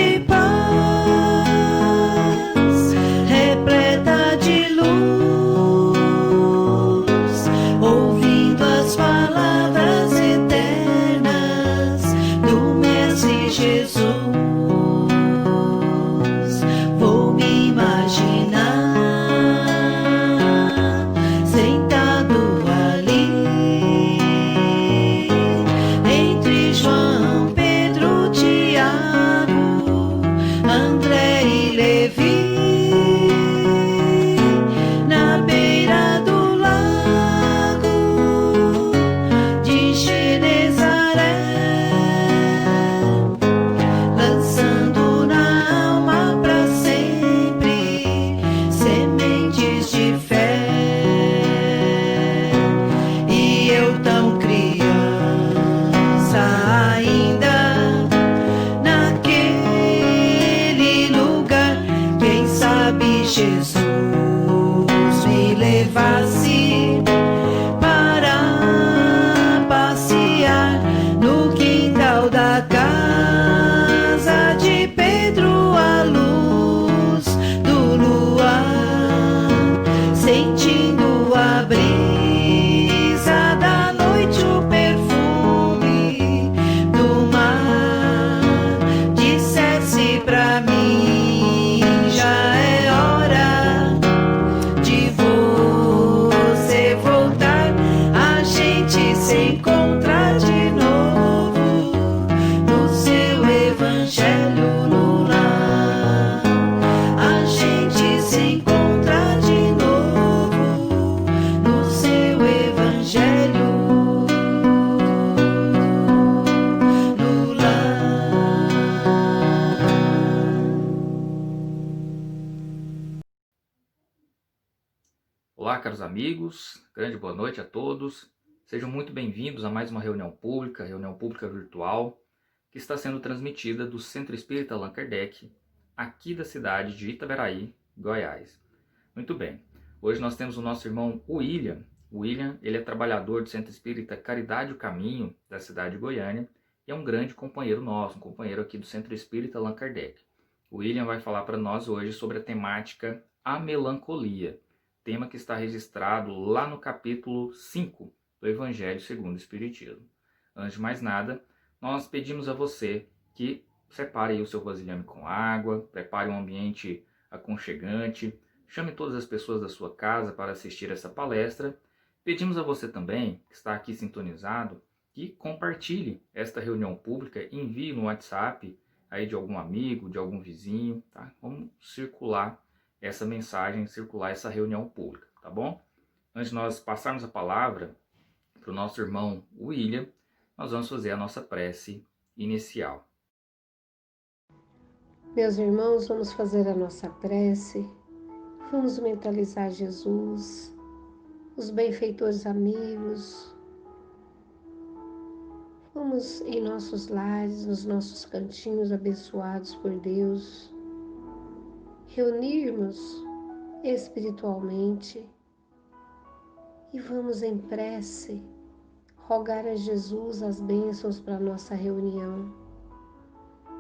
de paz, repleta de luz, ouvindo as palavras eternas do Mestre Jesus. Vou me imaginar sentado ali entre João, Pedro, Tiago, André e Levi, na beira do lago de Genezaré, lançando na alma para sempre sementes de fé. E eu tão criança ainda naquele lugar, quem sabe Jesus me levasse para passear no quintal da casa de Pedro, à luz do luar, sentindo a brisa da noite, o perfume do mar. Dissesse pra mim, já é hora de você voltar, a gente se encontrar de novo no seu evangelho no lar. A gente se encontrar de novo no seu evangelho no lar. Olá, caros amigos, grande boa noite a todos. Sejam muito bem-vindos a mais uma reunião pública virtual, que está sendo transmitida do Centro Espírita Allan Kardec, aqui da cidade de Itaberaí, Goiás. Muito bem, hoje nós temos o nosso irmão William. O William, ele é trabalhador do Centro Espírita Caridade e o Caminho, da cidade de Goiânia, e é um grande companheiro nosso, um companheiro aqui do Centro Espírita Allan Kardec. O William vai falar para nós hoje sobre a temática A Melancolia, tema que está registrado lá no capítulo 5 do Evangelho segundo o Espiritismo. Antes de mais nada, nós pedimos a você que separe aí o seu vasilhame com água, prepare um ambiente aconchegante, chame todas as pessoas da sua casa para assistir essa palestra. Pedimos a você também, que está aqui sintonizado, que compartilhe esta reunião pública, envie no WhatsApp aí de algum amigo, de algum vizinho, tá? Vamos circular essa mensagem, circular essa reunião pública, tá bom? Antes de nós passarmos a palavra para o nosso irmão William, nós vamos fazer a nossa prece inicial. Meus irmãos, vamos fazer a nossa prece, vamos mentalizar Jesus, os benfeitores amigos, vamos em nossos lares, nos nossos cantinhos abençoados por Deus, reunirmos espiritualmente e vamos em prece rogar a Jesus as bênçãos para a nossa reunião.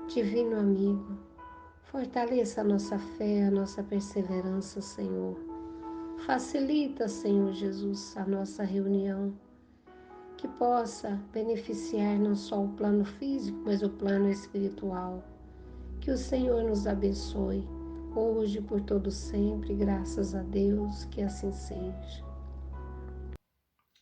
Divino amigo, fortaleça a nossa fé, a nossa perseverança, Senhor. Facilita, Senhor Jesus, a nossa reunião, que possa beneficiar não só o plano físico, mas o plano espiritual. Que o Senhor nos abençoe, hoje e por todo sempre, graças a Deus, que assim seja.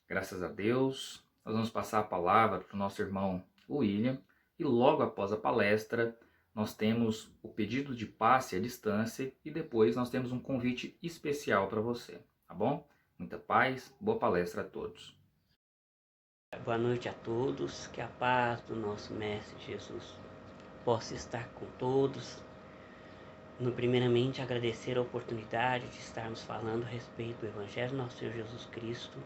Graças a Deus, nós vamos passar a palavra para o nosso irmão William, e logo após a palestra, nós temos o pedido de passe à distância e depois nós temos um convite especial para você, tá bom? Muita paz, boa palestra a todos. Boa noite a todos, que a paz do nosso Mestre Jesus possa estar com todos. Primeiramente, agradecer a oportunidade de estarmos falando a respeito do Evangelho do nosso Senhor Jesus Cristo,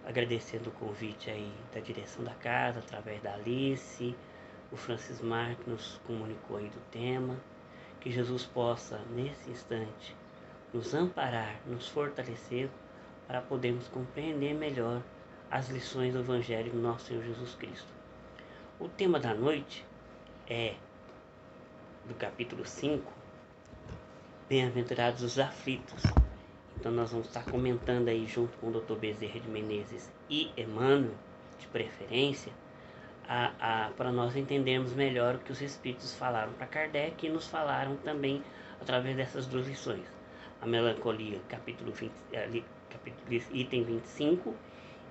agradecendo o convite aí da direção da casa, através da Alice, o Francis Mar, que nos comunicou aí do tema. Que Jesus possa, nesse instante, nos amparar, nos fortalecer, para podermos compreender melhor as lições do Evangelho do nosso Senhor Jesus Cristo. O tema da noite é do capítulo 5, Bem-aventurados os aflitos. Então nós vamos estar comentando aí junto com o Dr. Bezerra de Menezes e Emmanuel, de preferência, para nós entendermos melhor o que os Espíritos falaram para Kardec e nos falaram também através dessas duas lições. A melancolia, item 25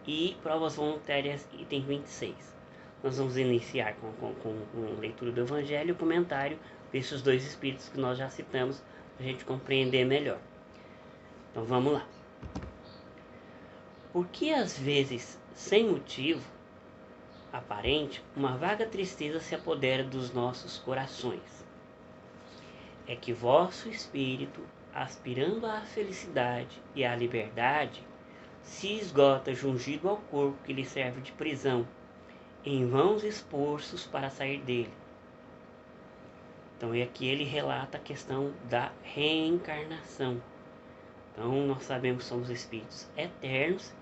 e provas voluntárias, item 26. Nós vamos iniciar com leitura do Evangelho e o comentário desses dois Espíritos que nós já citamos, para a gente compreender melhor. Então vamos lá. Por que às vezes, sem motivo aparente, uma vaga tristeza se apodera dos nossos corações? É que vosso espírito, aspirando à felicidade e à liberdade, se esgota jungido ao corpo que lhe serve de prisão, em vãos esforços para sair dele. Então aqui ele relata a questão da reencarnação. Então nós sabemos que somos espíritos eternos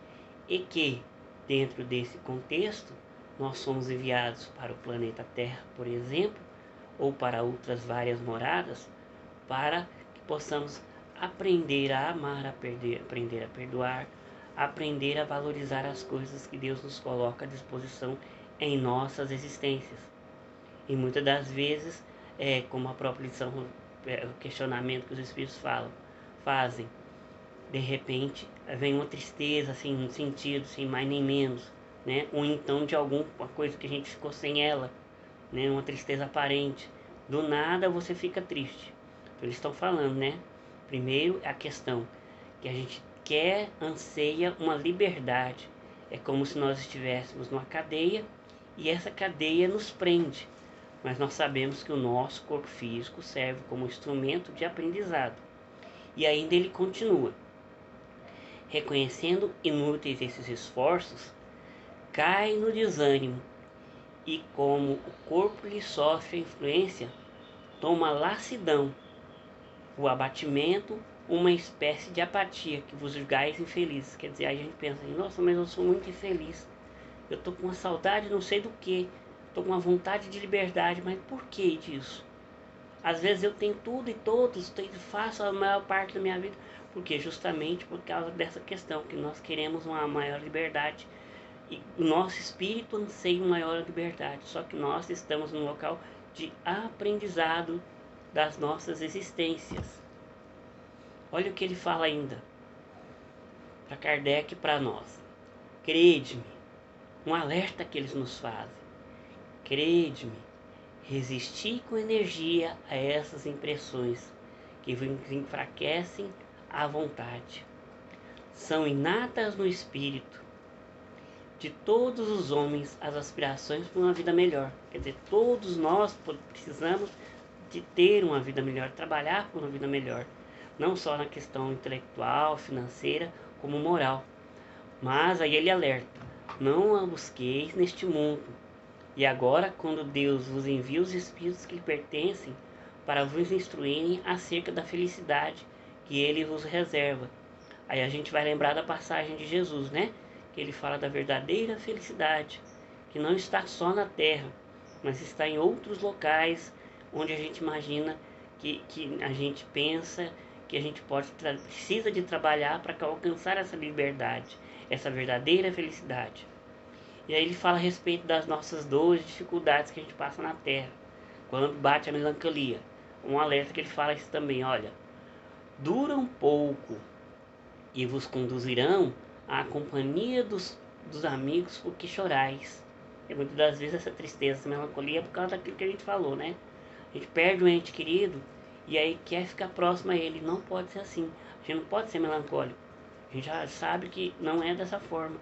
e que, dentro desse contexto, nós somos enviados para o planeta Terra, por exemplo, ou para outras várias moradas, para que possamos aprender a amar, aprender a perdoar, aprender a valorizar as coisas que Deus nos coloca à disposição em nossas existências. E muitas das vezes, como a própria lição, o questionamento que os Espíritos fazem, de repente vem uma tristeza sem sentido, sem mais nem menos, né? Ou então de alguma coisa que a gente ficou sem ela, né? Uma tristeza aparente. Do nada você fica triste. Então, eles estão falando, né? Primeiro, a questão que a gente quer, anseia uma liberdade. É como se nós estivéssemos numa cadeia e essa cadeia nos prende. Mas nós sabemos que o nosso corpo físico serve como instrumento de aprendizado. E ainda ele continua. Reconhecendo inúteis esses esforços, cai no desânimo e, como o corpo lhe sofre a influência, toma lassidão, o abatimento, uma espécie de apatia que vos julgais infelizes. Quer dizer, aí a gente pensa assim, nossa, mas eu sou muito infeliz, eu estou com uma saudade não sei do que, estou com uma vontade de liberdade, mas por que disso? Às vezes eu tenho tudo e todos, faço a maior parte da minha vida, porque justamente por causa dessa questão, que nós queremos uma maior liberdade, e o nosso espírito anseia uma maior liberdade, só que nós estamos num local de aprendizado das nossas existências. Olha o que ele fala ainda, para Kardec e para nós. Crede-me, um alerta que eles nos fazem. Crede-me, resisti com energia a essas impressões que enfraquecem a vontade. São inatas no espírito de todos os homens as aspirações por uma vida melhor. Quer dizer, todos nós precisamos de ter uma vida melhor, trabalhar por uma vida melhor. Não só na questão intelectual, financeira, como moral. Mas aí ele alerta, não a busqueis neste mundo. E agora, quando Deus vos envia os espíritos que lhe pertencem, para vos instruírem acerca da felicidade que ele vos reserva. Aí a gente vai lembrar da passagem de Jesus, né? Que ele fala da verdadeira felicidade, que não está só na terra, mas está em outros locais, onde a gente imagina que a gente pensa que a gente precisa de trabalhar para alcançar essa liberdade, essa verdadeira felicidade. E aí ele fala a respeito das nossas dores, dificuldades que a gente passa na terra, quando bate a melancolia. Um alerta que ele fala isso também, olha, dura um pouco e vos conduzirão à companhia dos amigos porque chorais. E muitas das vezes essa tristeza, essa melancolia é por causa daquilo que a gente falou, né? A gente perde um ente querido e aí quer ficar próximo a ele. Não pode ser assim. A gente não pode ser melancólico. A gente já sabe que não é dessa forma.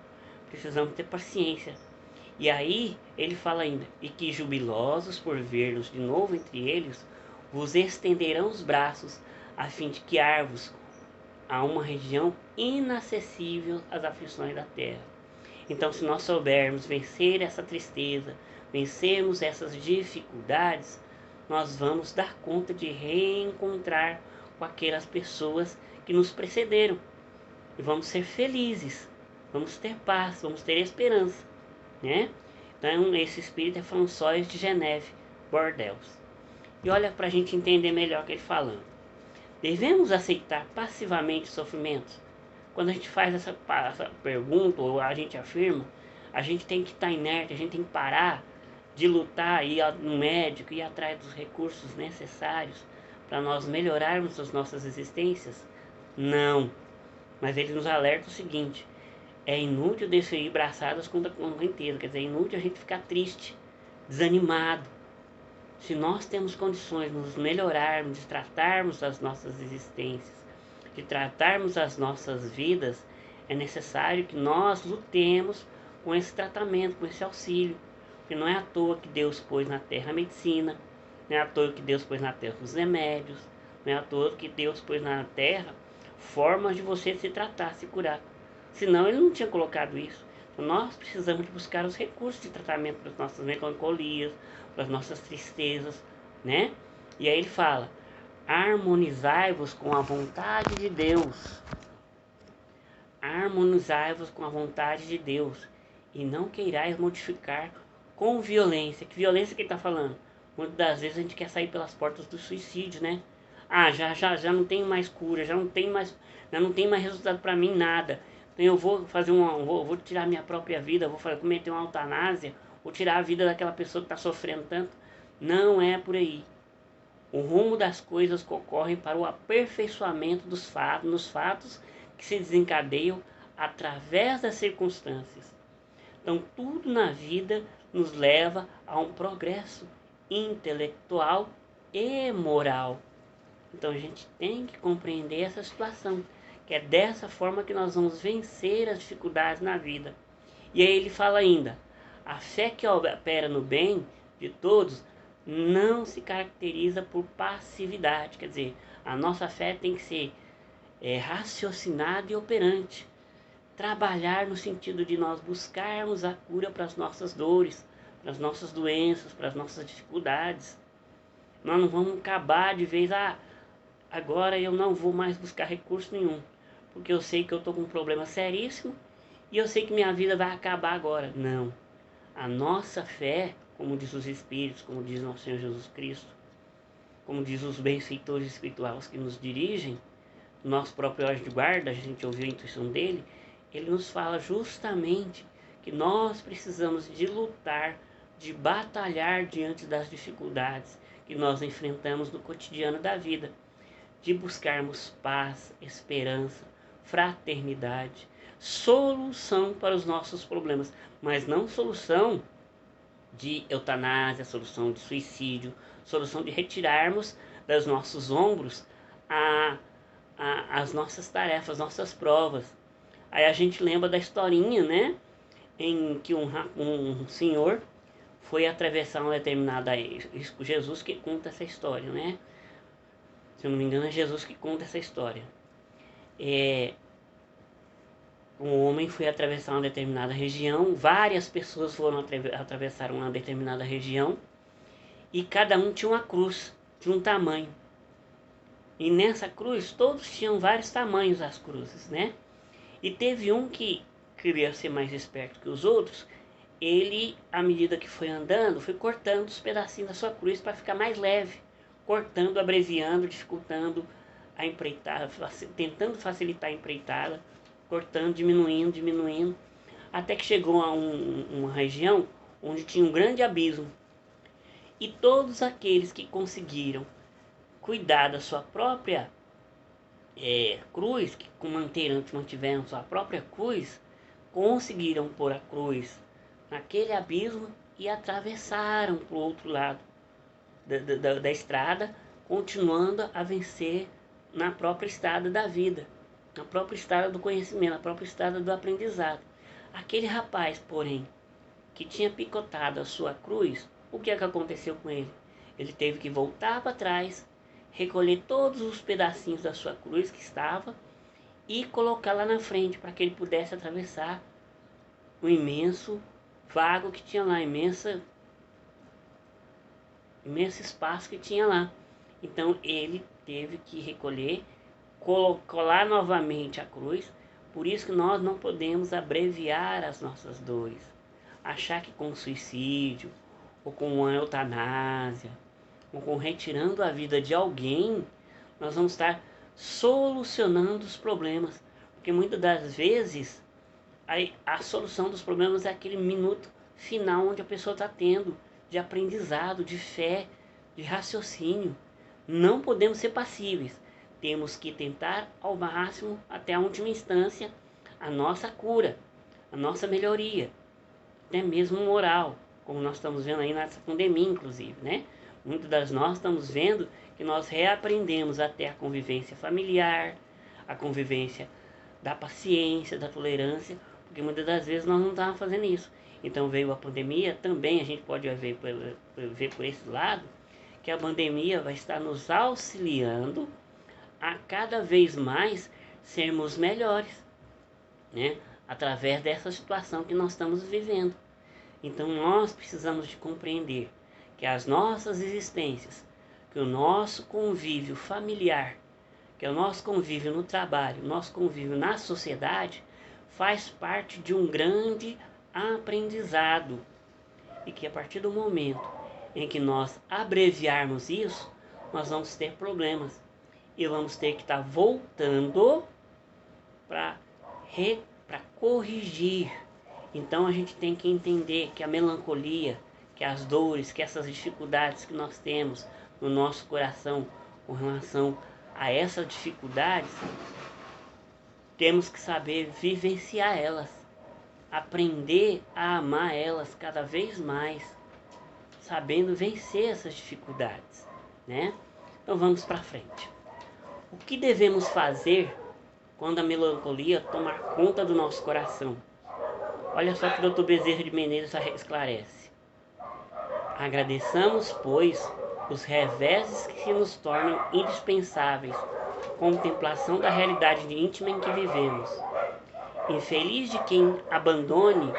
Precisamos ter paciência. E aí ele fala ainda, e que jubilosos por ver-nos de novo entre eles, vos estenderão os braços, a fim de guiar-vos a uma região inacessível às aflições da terra. Então, se nós soubermos vencer essa tristeza, vencermos essas dificuldades, nós vamos dar conta de reencontrar com aquelas pessoas que nos precederam. E vamos ser felizes, vamos ter paz, vamos ter esperança, né? Então, esse espírito é François de Geneve, Bordeaux. E olha para a gente entender melhor o que ele falando. Devemos aceitar passivamente sofrimentos? Quando a gente faz essa pergunta ou a gente afirma, a gente tem que estar inerte, a gente tem que parar de lutar, ir no médico, ir atrás dos recursos necessários para nós melhorarmos as nossas existências? Não. Mas ele nos alerta o seguinte: é inútil desferir braçadas contra a correnteza, quer dizer, é inútil a gente ficar triste, desanimado. Se nós temos condições de nos melhorarmos, de tratarmos as nossas existências, de tratarmos as nossas vidas, é necessário que nós lutemos com esse tratamento, com esse auxílio. Porque não é à toa que Deus pôs na terra a medicina, não é à toa que Deus pôs na terra os remédios, não é à toa que Deus pôs na terra formas de você se tratar, se curar. Senão ele não tinha colocado isso. Então nós precisamos de buscar os recursos de tratamento para as nossas melancolias, para as nossas tristezas, né? E aí ele fala: harmonizai-vos com a vontade de Deus. Harmonizai-vos com a vontade de Deus e não queirais modificar com violência. Que violência que ele está falando? Muitas das vezes a gente quer sair pelas portas do suicídio, né? Ah, já não tenho mais cura, já não tem mais resultado para mim, nada. Então eu vou fazer vou tirar minha própria vida, vou cometer uma eutanásia, vou tirar a vida daquela pessoa que está sofrendo tanto. Não é por aí. O rumo das coisas ocorre para o aperfeiçoamento dos fatos, nos fatos que se desencadeiam através das circunstâncias. Então tudo na vida nos leva a um progresso intelectual e moral. Então a gente tem que compreender essa situação, que é dessa forma que nós vamos vencer as dificuldades na vida. E aí ele fala ainda: a fé que opera no bem de todos não se caracteriza por passividade. Quer dizer, a nossa fé tem que ser raciocinada e operante. Trabalhar no sentido de nós buscarmos a cura para as nossas dores, para as nossas doenças, para as nossas dificuldades. Nós não vamos acabar de vez, agora eu não vou mais buscar recurso nenhum, porque eu sei que eu estou com um problema seríssimo e eu sei que minha vida vai acabar agora. Não. A nossa fé, como diz os Espíritos, como diz nosso Senhor Jesus Cristo, como diz os benfeitores espirituais que nos dirigem, nosso próprio anjo de guarda, a gente ouviu a intuição dele, ele nos fala justamente que nós precisamos de lutar, de batalhar diante das dificuldades que nós enfrentamos no cotidiano da vida, de buscarmos paz, esperança, fraternidade, solução para os nossos problemas, mas não solução de eutanásia, solução de suicídio, solução de retirarmos dos nossos ombros as nossas tarefas, nossas provas. Aí a gente lembra da historinha, né, em que um senhor foi atravessar uma determinada... Jesus que conta essa história, né? Se eu não me engano é Jesus que conta essa história. Um homem foi atravessar uma determinada região, várias pessoas foram atravessar uma determinada região e cada um tinha uma cruz de um tamanho. E nessa cruz todos tinham vários tamanhos as cruzes, né? E teve um que queria ser mais esperto que os outros. Ele, à medida que foi andando, foi cortando os pedacinhos da sua cruz para ficar mais leve, cortando, abreviando, dificultando a empreitada, tentando facilitar a empreitada, cortando, diminuindo, até que chegou a uma região onde tinha um grande abismo. E todos aqueles que conseguiram cuidar da sua própria cruz, que mantiveram sua própria cruz, conseguiram pôr a cruz naquele abismo e atravessaram para o outro lado da estrada, continuando a vencer na própria estrada da vida, na própria estrada do conhecimento, na própria estrada do aprendizado. Aquele rapaz, porém, que tinha picotado a sua cruz, o que é que aconteceu com ele? Ele teve que voltar para trás, recolher todos os pedacinhos da sua cruz que estava e colocar lá na frente para que ele pudesse atravessar o imenso vago que tinha lá, imenso espaço que tinha lá. Então ele teve que recolher, colar novamente a cruz. Por isso que nós não podemos abreviar as nossas dores, achar que com suicídio ou com uma eutanásia com retirando a vida de alguém, nós vamos estar solucionando os problemas. Porque muitas das vezes a solução dos problemas é aquele minuto final onde a pessoa está tendo de aprendizado, de fé, de raciocínio. Não podemos ser passíveis. Temos que tentar ao máximo, até a última instância, a nossa cura, a nossa melhoria, até mesmo moral, como nós estamos vendo aí nessa pandemia, inclusive, né? Muitas das nós estamos vendo que nós reaprendemos até a convivência familiar, a convivência da paciência, da tolerância, porque muitas das vezes nós não estávamos fazendo isso. Então veio a pandemia, também a gente pode ver por esse lado, que a pandemia vai estar nos auxiliando a cada vez mais sermos melhores, né? Através dessa situação que nós estamos vivendo. Então nós precisamos de compreender que as nossas existências, que o nosso convívio familiar, que o nosso convívio no trabalho, o nosso convívio na sociedade, faz parte de um grande aprendizado. E que a partir do momento em que nós abreviarmos isso, nós vamos ter problemas. E vamos ter que estar voltando para corrigir. Então a gente tem que entender que a melancolia, que as dores, que essas dificuldades que nós temos no nosso coração com relação a essas dificuldades, temos que saber vivenciar elas, aprender a amar elas cada vez mais, sabendo vencer essas dificuldades, né? Então vamos para frente. O que devemos fazer quando a melancolia tomar conta do nosso coração? Olha só que o Dr. Bezerra de Menezes esclarece. Agradeçamos, pois, os reveses que se nos tornam indispensáveis, contemplação da realidade íntima em que vivemos. Infeliz de quem abandone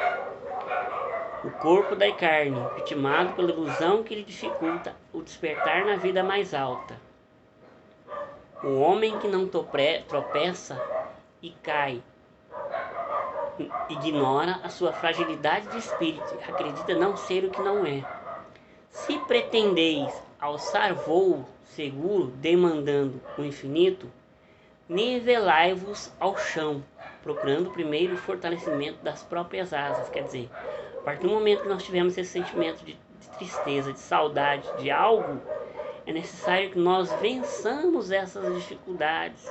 o corpo da carne, vitimado pela ilusão que lhe dificulta o despertar na vida mais alta. O homem que não tropeça e cai, ignora a sua fragilidade de espírito, acredita não ser o que não é. Se pretendeis alçar voo seguro, demandando o infinito, nivelai-vos ao chão, procurando primeiro o fortalecimento das próprias asas. Quer dizer, a partir do momento que nós tivermos esse sentimento de tristeza, de saudade de algo, é necessário que nós vençamos essas dificuldades,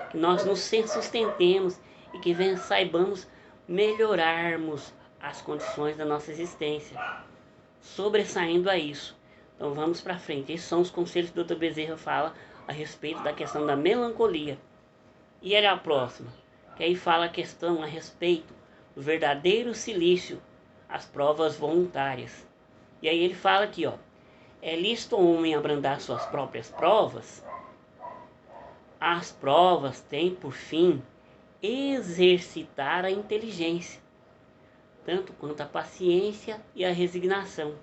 que nós nos sustentemos e que saibamos melhorarmos as condições da nossa existência, sobressaindo a isso. Então vamos para frente. Esses são os conselhos que o Dr. Bezerra fala a respeito da questão da melancolia. E era a próxima, que aí fala a questão a respeito do verdadeiro silício, as provas voluntárias. E aí ele fala aqui, ó: é lícito ao homem abrandar suas próprias provas? As provas têm por fim exercitar a inteligência, tanto quanto a paciência e a resignação.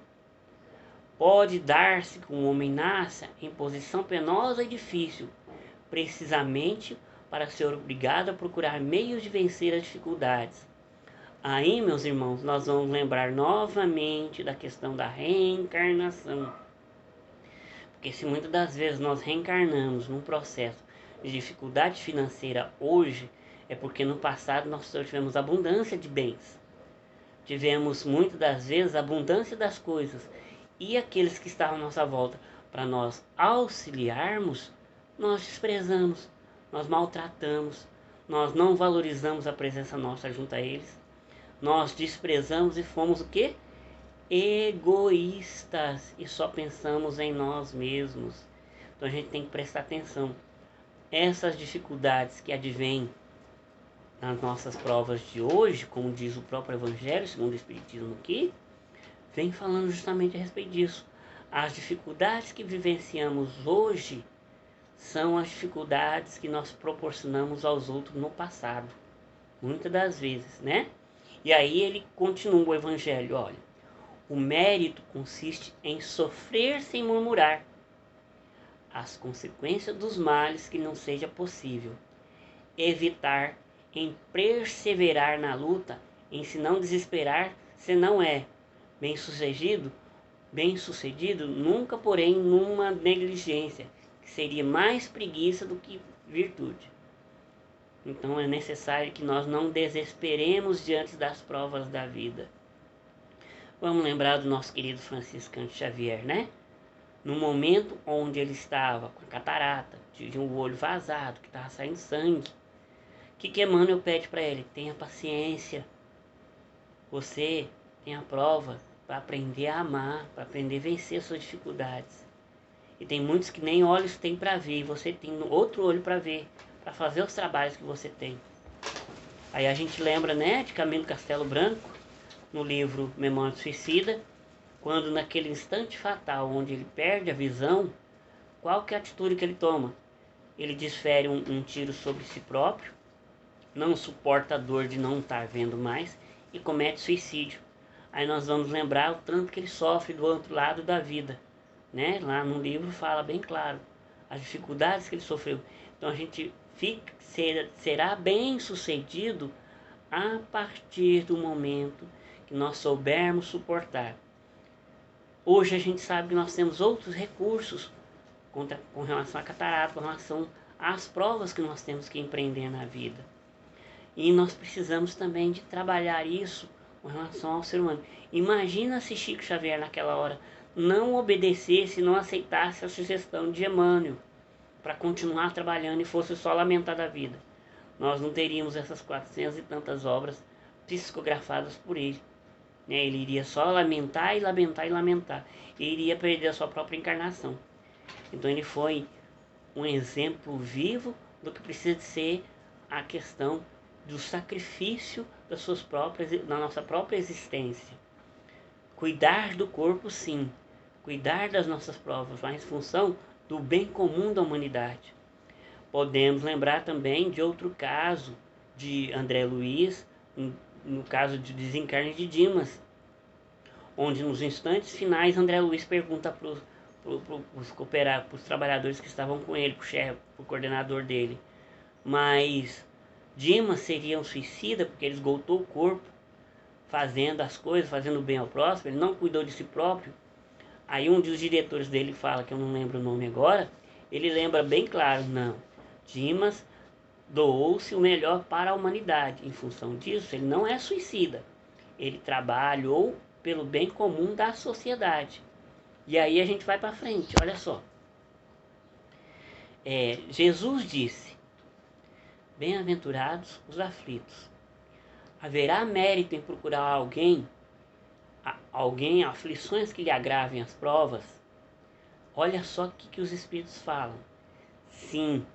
Pode dar-se que um homem nasça em posição penosa e difícil, precisamente para ser obrigado a procurar meios de vencer as dificuldades. Aí, meus irmãos, nós vamos lembrar novamente da questão da reencarnação. Porque se muitas das vezes nós reencarnamos num processo de dificuldade financeira hoje, é porque no passado nós tivemos abundância de bens. Tivemos muitas das vezes abundância das coisas. E aqueles que estavam à nossa volta para nós auxiliarmos, nós desprezamos, nós maltratamos, nós não valorizamos a presença nossa junto a eles. Nós desprezamos e fomos o quê? Egoístas, e só pensamos em nós mesmos. Então a gente tem que prestar atenção. Essas dificuldades que advêm nas nossas provas de hoje, como diz o próprio Evangelho, segundo o Espiritismo aqui, vem falando justamente a respeito disso. As dificuldades que vivenciamos hoje são as dificuldades que nós proporcionamos aos outros no passado. Muitas das vezes, né? E aí ele continua o Evangelho, olha: o mérito consiste em sofrer sem murmurar as consequências dos males que não seja possível evitar, em perseverar na luta, em se não desesperar, se não é bem-sucedido, bem-sucedido, nunca porém numa negligência, que seria mais preguiça do que virtude. Então é necessário que nós não desesperemos diante das provas da vida. Vamos lembrar do nosso querido Franciscano Xavier, né? No momento onde ele estava com a catarata, tinha o olho vazado, que estava saindo sangue, o que Emmanuel pede para ele? Tenha paciência. Você tem a prova para aprender a amar, para aprender a vencer as suas dificuldades. E tem muitos que nem olhos têm para ver, e você tem outro olho para ver, para fazer os trabalhos que você tem. Aí a gente lembra, né, de Camilo Castelo Branco, no livro Memória do Suicida, quando naquele instante fatal onde ele perde a visão, qual que é a atitude que ele toma? Ele desfere um tiro sobre si próprio, não suporta a dor de não estar vendo mais e comete suicídio. Aí nós vamos lembrar o tanto que ele sofre do outro lado da vida, né? Lá no livro fala bem claro as dificuldades que ele sofreu. Então a gente será bem sucedido a partir do momento que nós soubermos suportar. Hoje a gente sabe que nós temos outros recursos com relação à catarata, com relação às provas que nós temos que empreender na vida. E nós precisamos também de trabalhar isso com relação ao ser humano. Imagina se Chico Xavier naquela hora não obedecesse, não aceitasse a sugestão de Emmanuel para continuar trabalhando e fosse só lamentar da vida. Nós não teríamos essas 400 e tantas obras psicografadas por ele. Ele iria só lamentar e lamentar e lamentar. E iria perder a sua própria encarnação. Então ele foi um exemplo vivo do que precisa de ser a questão do sacrifício da nossa própria existência. Cuidar do corpo, sim. Cuidar das nossas provas, mas em função do bem comum da humanidade. Podemos lembrar também de outro caso de André Luiz, no caso de desencarne de Dimas, onde nos instantes finais André Luiz pergunta para os trabalhadores que estavam com ele, para o chefe, para o coordenador dele, mas Dimas seria um suicida porque ele esgotou o corpo fazendo as coisas, fazendo bem ao próximo, ele não cuidou de si próprio. Aí um dos diretores dele fala, que eu não lembro o nome agora, ele lembra bem claro, não, Dimas doou-se o melhor para a humanidade. Em função disso, ele não é suicida. Ele trabalhou pelo bem comum da sociedade. E aí a gente vai para frente, olha só. Jesus disse, bem-aventurados os aflitos. Haverá mérito em procurar alguém, aflições que lhe agravem as provas? Olha só o que os Espíritos falam. Sim,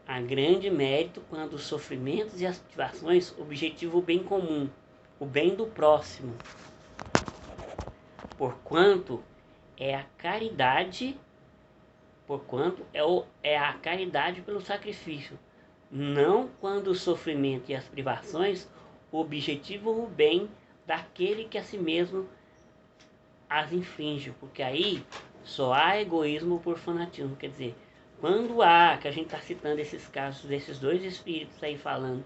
há grande mérito quando os sofrimentos e as privações objetivam o bem comum, o bem do próximo. Porquanto é a caridade pelo sacrifício, não quando o sofrimento e as privações objetivam o bem daquele que a si mesmo as inflige, porque aí só há egoísmo por fanatismo. Quer dizer, quando há, que a gente está citando esses casos desses dois espíritos aí falando,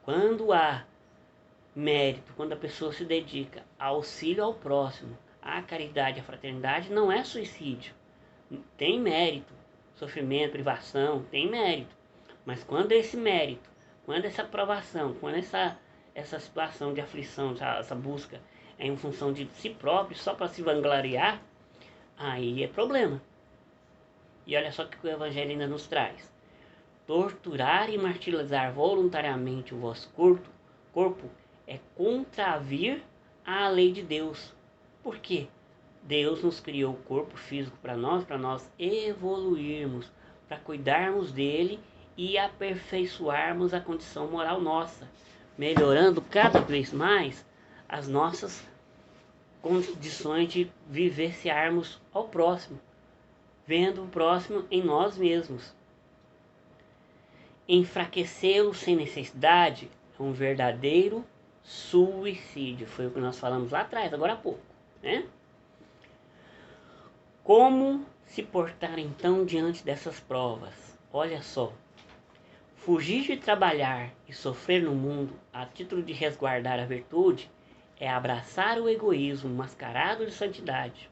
quando há mérito, quando a pessoa se dedica ao auxílio ao próximo, à caridade, à fraternidade, não é suicídio. Tem mérito, sofrimento, privação, tem mérito. Mas quando esse mérito, quando essa provação, quando essa situação de aflição, essa busca é em função de si próprio, só para se vangloriar, aí é problema. E olha só o que o Evangelho ainda nos traz. Torturar e martirizar voluntariamente o vosso corpo é contravir à lei de Deus. Por quê? Deus nos criou o corpo físico para nós evoluirmos, para cuidarmos dele e aperfeiçoarmos a condição moral nossa, melhorando cada vez mais as nossas condições de vivenciarmos ao próximo, vendo o próximo em nós mesmos. Enfraquecê-lo sem necessidade é um verdadeiro suicídio. Foi o que nós falamos lá atrás, agora há pouco, né? Como se portar então diante dessas provas? Olha só. Fugir de trabalhar e sofrer no mundo a título de resguardar a virtude é abraçar o egoísmo mascarado de santidade.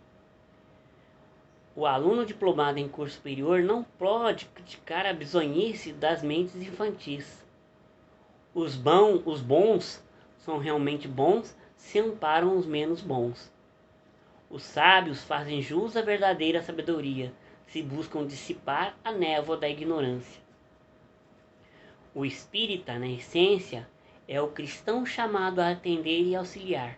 O aluno diplomado em curso superior não pode criticar a bizonhice das mentes infantis. Os bons são realmente bons se amparam os menos bons. Os sábios fazem jus à verdadeira sabedoria, se buscam dissipar a névoa da ignorância. O espírita, na essência, é o cristão chamado a atender e auxiliar.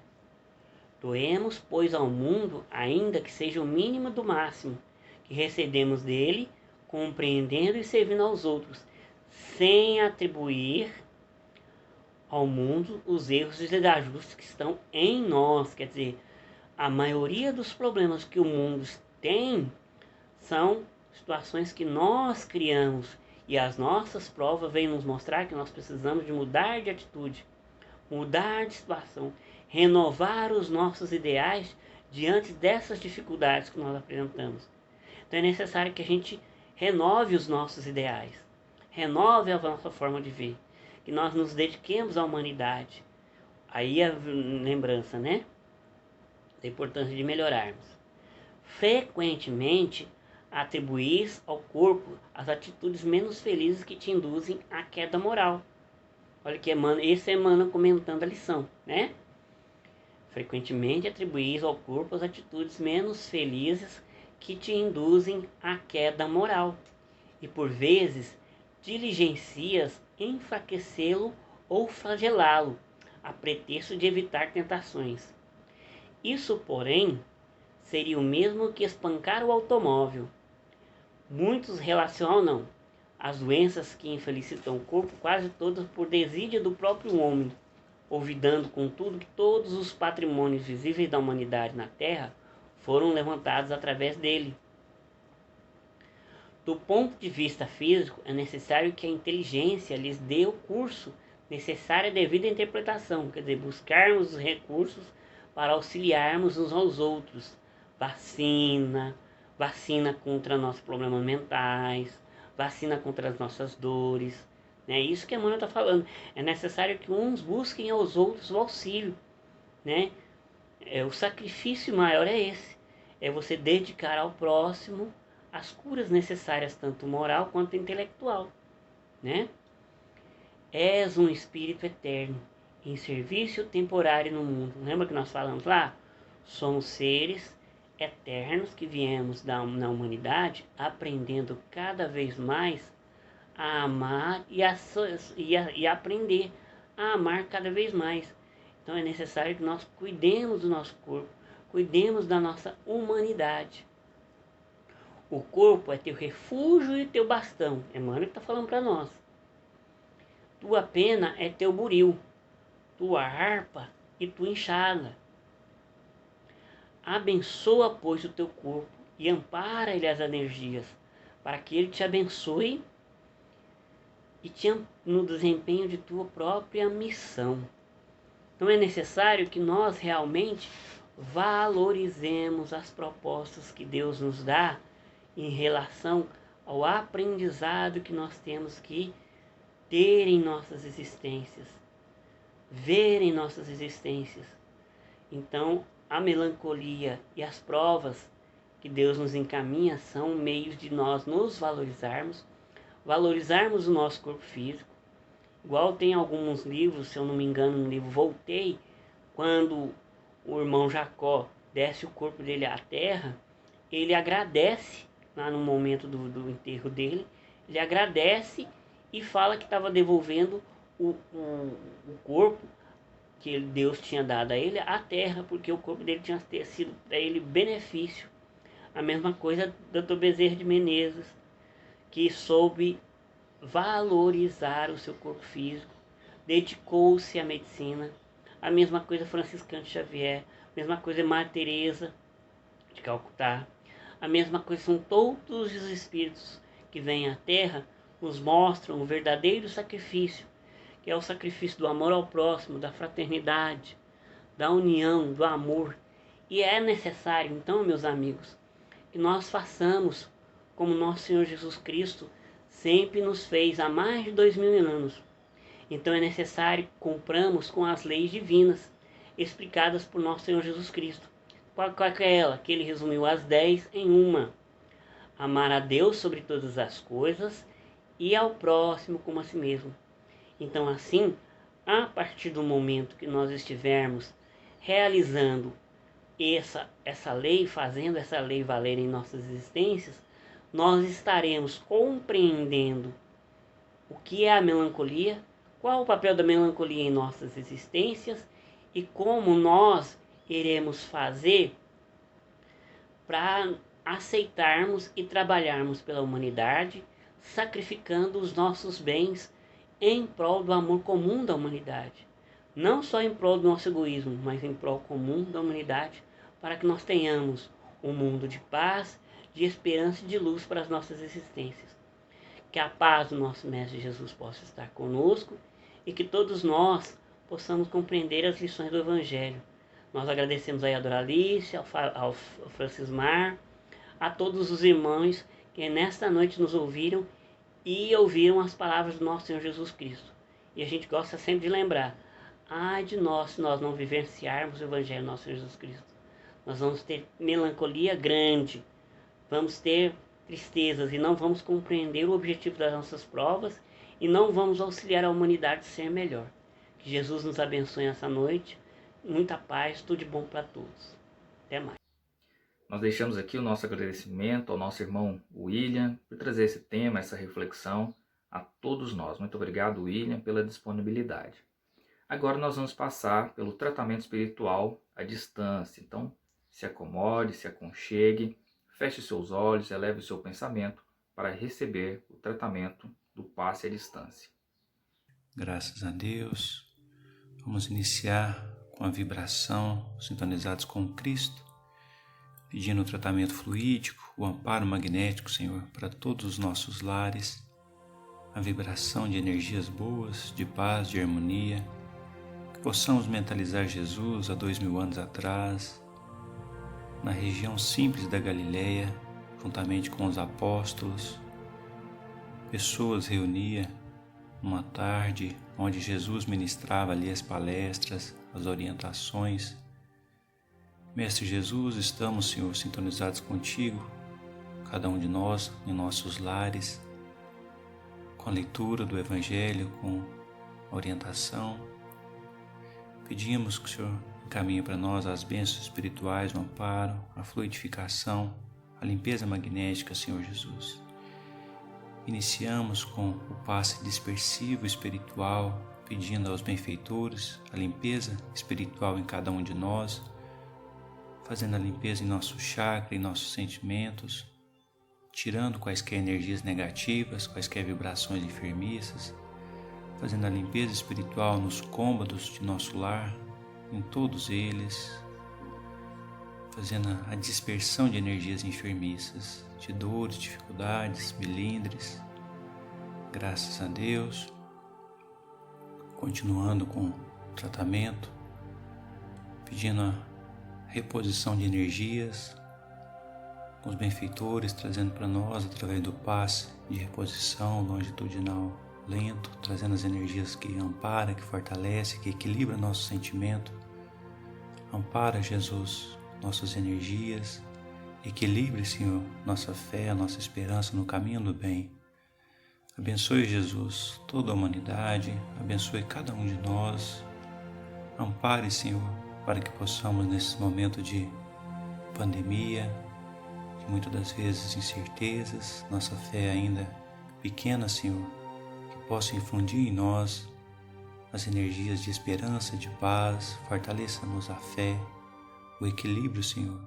Doemos, pois, ao mundo, ainda que seja o mínimo do máximo, que recebemos dele, compreendendo e servindo aos outros, sem atribuir ao mundo os erros e desajustes que estão em nós. Quer dizer, a maioria dos problemas que o mundo tem são situações que nós criamos, e as nossas provas vêm nos mostrar que nós precisamos de mudar de atitude, mudar de situação, renovar os nossos ideais diante dessas dificuldades que nós apresentamos. Então é necessário que a gente renove os nossos ideais, renove a nossa forma de ver, que nós nos dediquemos à humanidade. Aí a lembrança, né, da importância de melhorarmos. Frequentemente, atribuís ao corpo as atitudes menos felizes que te induzem à queda moral. Olha que esse é Emmanuel comentando a lição, né? Frequentemente atribuís ao corpo as atitudes menos felizes que te induzem à queda moral, e por vezes diligencias enfraquecê-lo ou flagelá-lo, a pretexto de evitar tentações. Isso, porém, seria o mesmo que espancar o automóvel. Muitos relacionam as doenças que infelicitam o corpo quase todas por desídia do próprio homem, olvidando, contudo, que todos os patrimônios visíveis da humanidade na Terra foram levantados através dele. Do ponto de vista físico, é necessário que a inteligência lhes dê o curso necessário à devida interpretação, quer dizer, buscarmos os recursos para auxiliarmos uns aos outros. Vacina contra nossos problemas mentais, vacina contra as nossas dores. É isso que a Emmanuel está falando. É necessário que uns busquem aos outros o auxílio, né? O sacrifício maior é esse. É você dedicar ao próximo as curas necessárias, tanto moral quanto intelectual, né? És um espírito eterno, em serviço temporário no mundo. Lembra que nós falamos lá? Somos seres eternos que viemos na humanidade aprendendo cada vez mais a amar e aprender a amar cada vez mais. Então é necessário que nós cuidemos do nosso corpo, cuidemos da nossa humanidade. O corpo é teu refúgio e teu bastão. Emmanuel está falando para nós. Tua pena é teu buril, tua harpa e tua enxada. Abençoa, pois, o teu corpo e ampara-lhe as energias, para que ele te abençoe e no desempenho de tua própria missão. Então é necessário que nós realmente valorizemos as propostas que Deus nos dá em relação ao aprendizado que nós temos que ter em nossas existências, ver em nossas existências. Então, a melancolia e as provas que Deus nos encaminha são meios de nós nos valorizarmos o nosso corpo físico. Igual tem alguns livros, se eu não me engano, no livro Voltei, quando o irmão Jacó desce o corpo dele à terra, ele agradece, lá no momento do enterro dele, ele agradece e fala que estava devolvendo o corpo que Deus tinha dado a ele à terra, porque o corpo dele tinha sido para ele benefício. A mesma coisa Dr. Bezerra de Menezes, que soube valorizar o seu corpo físico, dedicou-se à medicina. A mesma coisa Franciscano Xavier, a mesma coisa Madre Teresa de Calcutá. A mesma coisa são todos os espíritos que vêm à Terra, nos mostram o verdadeiro sacrifício, que é o sacrifício do amor ao próximo, da fraternidade, da união, do amor. E é necessário, então, meus amigos, que nós façamos como nosso Senhor Jesus Cristo sempre nos fez há mais de 2000 anos. Então é necessário que cumpramos com as leis divinas explicadas por nosso Senhor Jesus Cristo. Qual é ela? Que ele resumiu as 10 em uma. amar a Deus sobre todas as coisas e ao próximo como a si mesmo. Então, assim, a partir do momento que nós estivermos realizando essa lei, fazendo essa lei valer em nossas existências, nós estaremos compreendendo o que é a melancolia, qual o papel da melancolia em nossas existências e como nós iremos fazer para aceitarmos e trabalharmos pela humanidade, sacrificando os nossos bens em prol do amor comum da humanidade. Não só em prol do nosso egoísmo, mas em prol comum da humanidade, para que nós tenhamos um mundo de paz, de esperança e de luz para as nossas existências. Que a paz do nosso Mestre Jesus possa estar conosco e que todos nós possamos compreender as lições do Evangelho. Nós agradecemos aí a Doralice, ao Francismar, a todos os irmãos que nesta noite nos ouviram e ouviram as palavras do nosso Senhor Jesus Cristo. E a gente gosta sempre de lembrar, ai de nós se nós não vivenciarmos o Evangelho do nosso Senhor Jesus Cristo. Nós vamos ter melancolia grande, vamos ter tristezas e não vamos compreender o objetivo das nossas provas e não vamos auxiliar a humanidade a ser melhor. Que Jesus nos abençoe essa noite, muita paz, tudo de bom para todos. Até mais. Nós deixamos aqui o nosso agradecimento ao nosso irmão William por trazer esse tema, essa reflexão a todos nós. Muito obrigado, William, pela disponibilidade. Agora nós vamos passar pelo tratamento espiritual à distância. Então, se acomode, se aconchegue, feche seus olhos, eleve o seu pensamento para receber o tratamento do passe à distância. Graças a Deus. Vamos iniciar com a vibração, sintonizados com Cristo, pedindo o tratamento fluídico, o amparo magnético, Senhor, para todos os nossos lares, a vibração de energias boas, de paz, de harmonia, que possamos mentalizar Jesus há 2000 anos atrás, na região simples da Galileia, juntamente com os apóstolos, pessoas reuniam uma tarde onde Jesus ministrava ali as palestras, as orientações. Mestre Jesus, estamos, Senhor, sintonizados contigo, cada um de nós em nossos lares, com a leitura do Evangelho, com a orientação. Pedimos que o Senhor encaminhe para nós as bênçãos espirituais, o amparo, a fluidificação, a limpeza magnética, Senhor Jesus. Iniciamos com o passe dispersivo espiritual, pedindo aos benfeitores a limpeza espiritual em cada um de nós, fazendo a limpeza em nosso chakra, em nossos sentimentos, tirando quaisquer energias negativas, quaisquer vibrações enfermiças, fazendo a limpeza espiritual nos cômodos de nosso lar, em todos eles, fazendo a dispersão de energias enfermiças, de dores, dificuldades, melindres. Graças a Deus. Continuando com o tratamento, pedindo a reposição de energias, com os benfeitores trazendo para nós, através do passe de reposição longitudinal lento, trazendo as energias que ampara, que fortalece, que equilibra nosso sentimento. Ampara, Jesus, nossas energias, equilibre, Senhor, nossa fé, nossa esperança no caminho do bem. Abençoe, Jesus, toda a humanidade, abençoe cada um de nós. Ampare, Senhor, para que possamos, nesse momento de pandemia, de muitas das vezes incertezas, nossa fé ainda pequena, Senhor, que possa infundir em nós as energias de esperança, de paz, fortaleça-nos a fé, o equilíbrio, Senhor.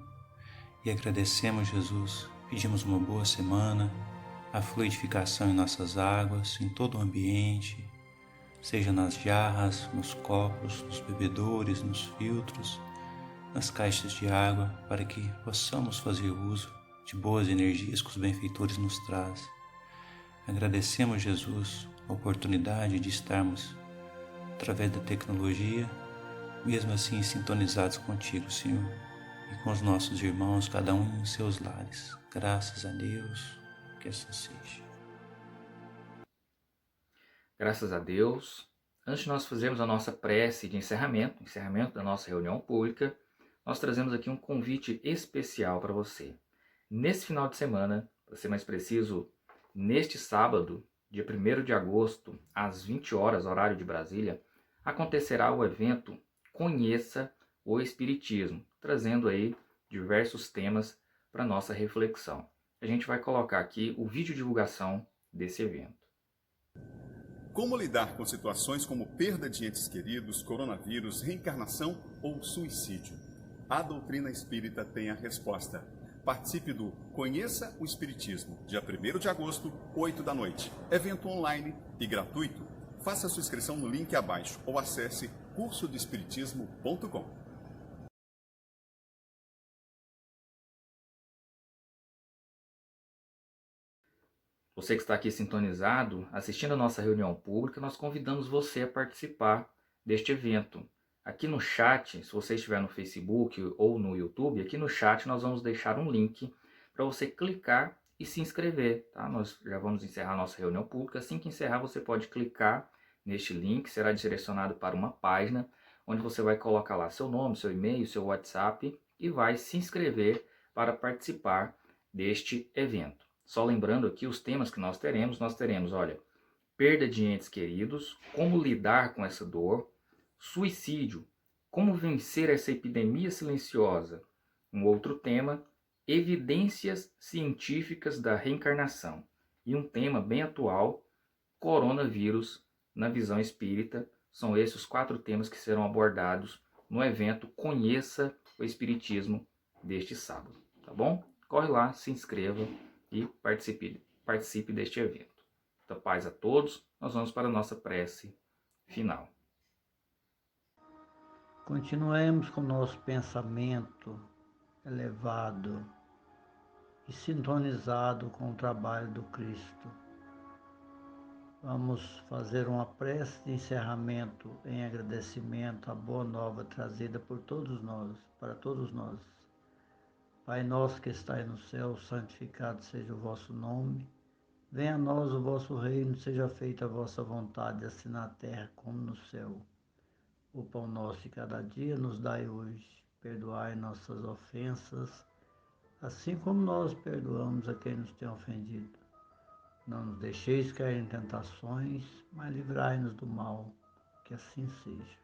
E agradecemos, Jesus, pedimos uma boa semana, a fluidificação em nossas águas, em todo o ambiente, seja nas jarras, nos copos, nos bebedouros, nos filtros, nas caixas de água, para que possamos fazer uso de boas energias que os benfeitores nos trazem. Agradecemos, Jesus, a oportunidade de estarmos, através da tecnologia, mesmo assim sintonizados contigo, Senhor, e com os nossos irmãos, cada um em seus lares. Graças a Deus, que assim seja. Graças a Deus. Antes de nós fazermos a nossa prece de encerramento da nossa reunião pública, nós trazemos aqui um convite especial para você. Nesse final de semana, para ser mais preciso, neste sábado, dia 1º de agosto, às 20 horas, horário de Brasília, acontecerá o evento Conheça o Espiritismo, trazendo aí diversos temas para nossa reflexão. A gente vai colocar aqui o vídeo divulgação desse evento. Como lidar com situações como perda de entes queridos, coronavírus, reencarnação ou suicídio? A doutrina espírita tem a resposta. Participe do Conheça o Espiritismo, dia 1º de agosto, 8 da noite. Evento online e gratuito. Faça sua inscrição no link abaixo ou acesse cursodoespiritismo.com. Você que está aqui sintonizado, assistindo a nossa reunião pública, nós convidamos você a participar deste evento. Aqui no chat, se você estiver no Facebook ou no YouTube, aqui no chat nós vamos deixar um link para você clicar e se inscrever. Tá? Nós já vamos encerrar a nossa reunião pública. Assim que encerrar, você pode clicar neste link, será direcionado para uma página onde você vai colocar lá seu nome, seu e-mail, seu WhatsApp e vai se inscrever para participar deste evento. Só lembrando aqui os temas que nós teremos, olha, perda de entes queridos, como lidar com essa dor, suicídio, como vencer essa epidemia silenciosa. Um outro tema, evidências científicas da reencarnação. E um tema bem atual, coronavírus na visão espírita. São esses os 4 temas que serão abordados no evento Conheça o Espiritismo deste sábado, tá bom? Corre lá, se inscreva e participe deste evento. Então, paz a todos, nós vamos para a nossa prece final. Continuemos com o nosso pensamento elevado e sintonizado com o trabalho do Cristo. Vamos fazer uma prece de encerramento em agradecimento à boa nova trazida por todos nós, para todos nós. Pai nosso que estais no céu, santificado seja o vosso nome. Venha a nós o vosso reino, seja feita a vossa vontade, assim na terra como no céu. O pão nosso de cada dia nos dai hoje. Perdoai nossas ofensas, assim como nós perdoamos a quem nos tem ofendido. Não nos deixeis cair em tentações, mas livrai-nos do mal, que assim seja.